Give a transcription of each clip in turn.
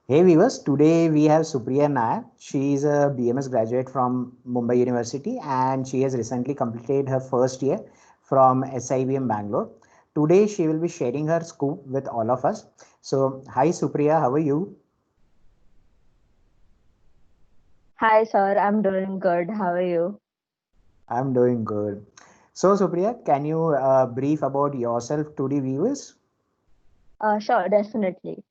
Hey viewers, today we have Supriya Nair. She is a BMS graduate from Mumbai University and she has recently completed her first year from SIBM Bangalore. Today she will be sharing her scoop with all of us. So, hi Supriya, how are you? Hi, sir. I'm doing good. How are you? I'm doing good. So, Supriya, can you brief about yourself to the viewers? Sure, definitely.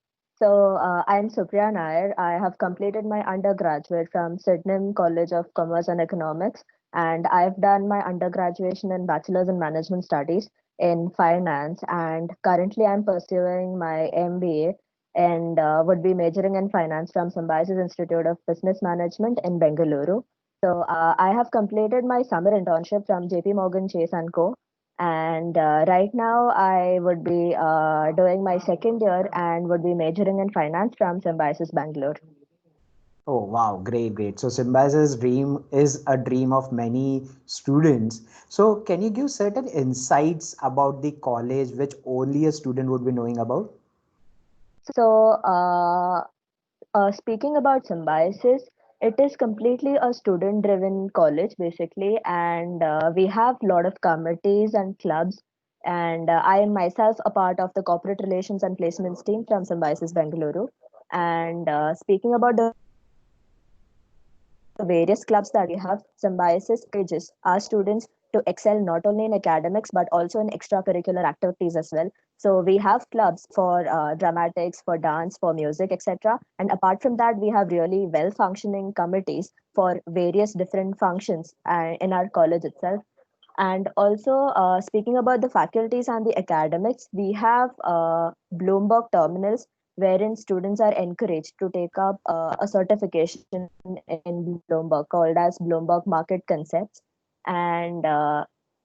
I'm Supriya Nair. I have completed my undergraduate from Sydenham College of Commerce and Economics, and I've done my undergraduation and bachelor's in management studies in finance. And currently, I'm pursuing my MBA and would be majoring in finance from Symbiosis Institute of Business Management in Bengaluru. I have completed my summer internship from JP Morgan Chase and Co. And right now, I would be doing my second year and would be majoring in finance from Symbiosis Bangalore. Oh wow, great, great. So Symbiosis dream is a dream of many students. So can you give certain insights about the college which only a student would be knowing about? So, Speaking about Symbiosis, it is completely a student-driven college, basically, and we have a lot of committees and clubs. And I am myself a part of the corporate relations and placements team from Symbiosis Bengaluru. And speaking about the various clubs that we have, Symbiosis encourages our students to excel not only in academics but also in extracurricular activities as well. So we have clubs for dramatics, for dance, for music, etc. And apart from that, we have really well functioning committees for various different functions in our college itself. And also, speaking about the faculties and the academics, we have Bloomberg terminals wherein students are encouraged to take up a certification in Bloomberg called as Bloomberg Market Concepts. And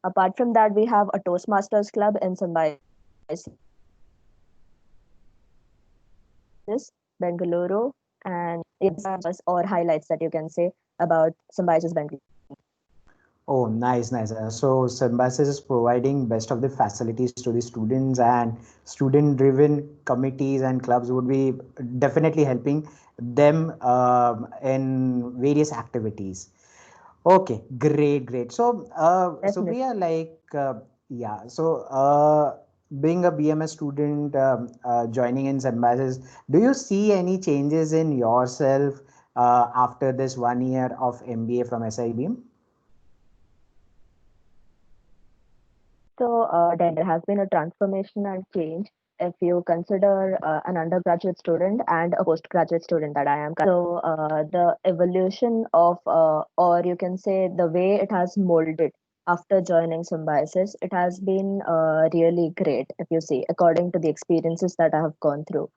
apart from that, we have a Toastmasters club in Symbiosis, Bengaluru. And these are some features or highlights that you can say about Symbiosis Bengaluru. Oh, nice, nice. So Symbiosis is providing best of the facilities to the students, and student-driven committees and clubs would be definitely helping them in various activities. Okay, great, great. So, Definitely. Supriya, yeah, so being a BMS student, joining in Symbiosis, do you see any changes in yourself after this 1 year of MBA from SIBM? Definitely, there has been a transformation and change if you consider an undergraduate student and a postgraduate student that I am. The evolution of, or you can say, the way it has molded after joining Symbiosis, it has been really great if you see, according to the experiences that I have gone through.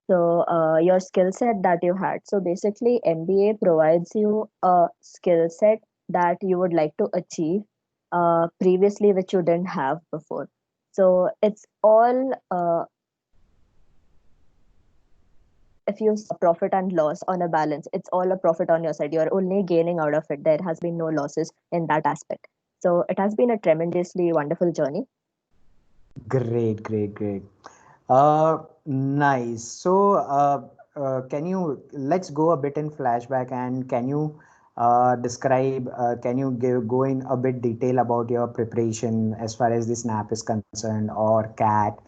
Your skill set that you had. So, basically, MBA provides you a skill set that you would like to achieve previously, which you didn't have before. So, it's all, if you profit and loss on a balance, it's all a profit on your side. You're only gaining out of it. There has been no losses in that aspect. So, it has been a tremendously wonderful journey. Great, great, great. Nice. So, can you let's go a bit in flashback and can you describe, can you go in a bit detail about your preparation as far as the SNAP is concerned or CAT,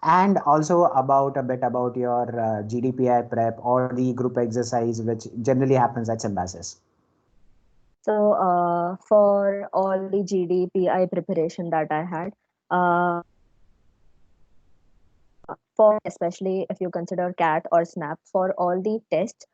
and also about a bit about your GDPI prep or the group exercise, which generally happens at Symbiosis. For all the GDPI preparation that I had, for especially if you consider CAT or SNAP, for all the tests,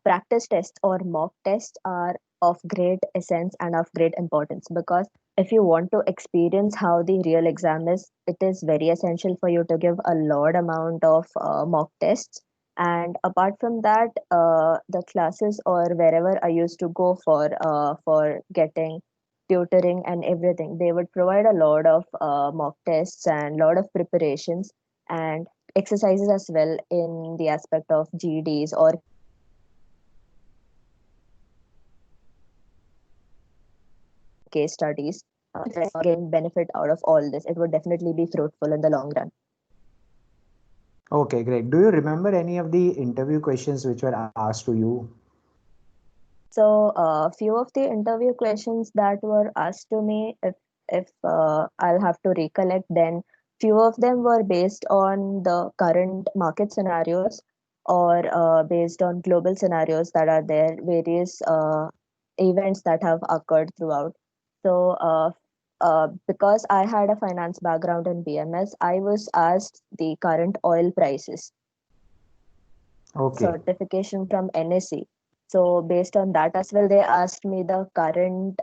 practice tests or mock tests are of great essence and of great importance, because if you want to experience how the real exam is, it is very essential for you to give a lot amount of mock tests. And apart from that, the classes or wherever I used to go for getting tutoring and everything, they would provide a lot of mock tests and lot of preparations and exercises as well in the aspect of GDs or case studies. So if you gain benefit out of all this, it would definitely be fruitful in the long run. Okay, great. Do you remember any of the interview questions which were asked to you? So, few of the interview questions that were asked to me, if I'll have to recollect, then few of them were based on the current market scenarios or based on global scenarios that are there, various events that have occurred throughout. So, because I had a finance background in BMS, I was asked the current oil prices Okay. certification from NSE. So based on that as well, they asked me the current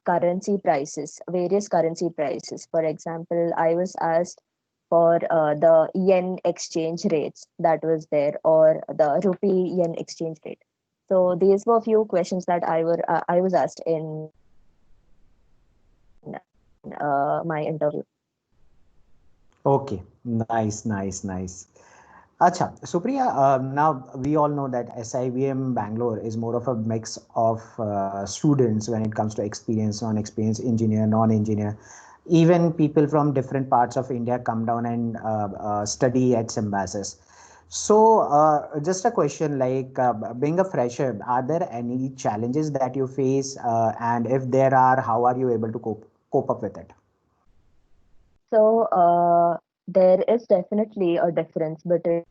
currency prices, various currency prices. For example, I was asked for the yen exchange rates that was there, or the rupee yen exchange rate. So these were few questions that I was asked in my interview. Okay. Nice, nice, nice. Acha, Supriya, now we all know that SIBM Bangalore is more of a mix of students when it comes to experience, non-experienced engineer, non-engineer. Even people from different parts of India come down and study at Symbiosis. So, just a question like being a fresher, are there any challenges that you face? And if there are, how are you able to cope up with it? So there is definitely a difference between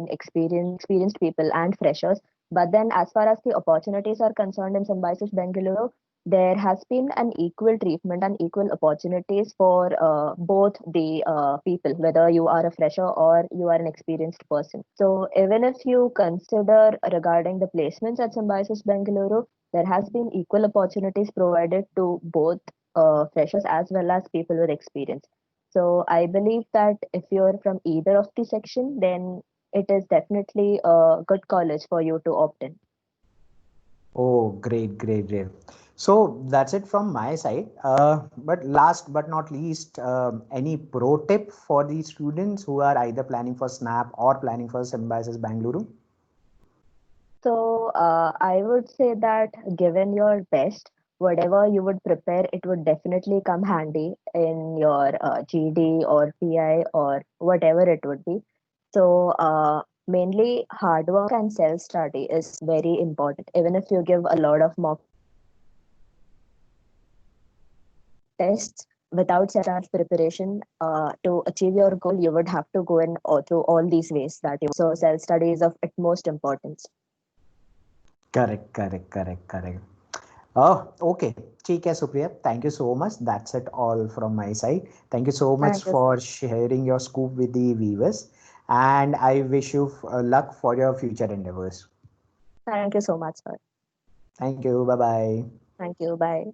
experienced people and freshers. But then, as far as the opportunities are concerned in Symbiosis Bengaluru, there has been an equal treatment and equal opportunities for both the people, whether you are a fresher or you are an experienced person. So, even if you consider regarding the placements at Symbiosis Bengaluru, there has been equal opportunities provided to both freshers as well as people with experience. So I believe that if you're from either of the section, then it is definitely a good college for you to opt in. Oh, great, great, great. So that's it from my side. But last but not least, any pro tip for the students who are either planning for SNAP or planning for Symbiosis Bangalore? So I would say that given your best, whatever you would prepare, it would definitely come handy in your GD or PI or whatever it would be. So mainly hard work and self study is very important. Even if you give a lot of mock tests without self preparation to achieve your goal, you would have to go in through all these ways that you. So self study is of utmost importance. Correct, correct, correct, correct. Oh, okay. ठीक है, Supriya. Thank you so much. That's it all from my side. Thank you so much Thank you. for sharing your scoop with the viewers. And I wish you luck for your future endeavors. Thank you so much, sir. Thank you. Bye bye. Thank you. Bye.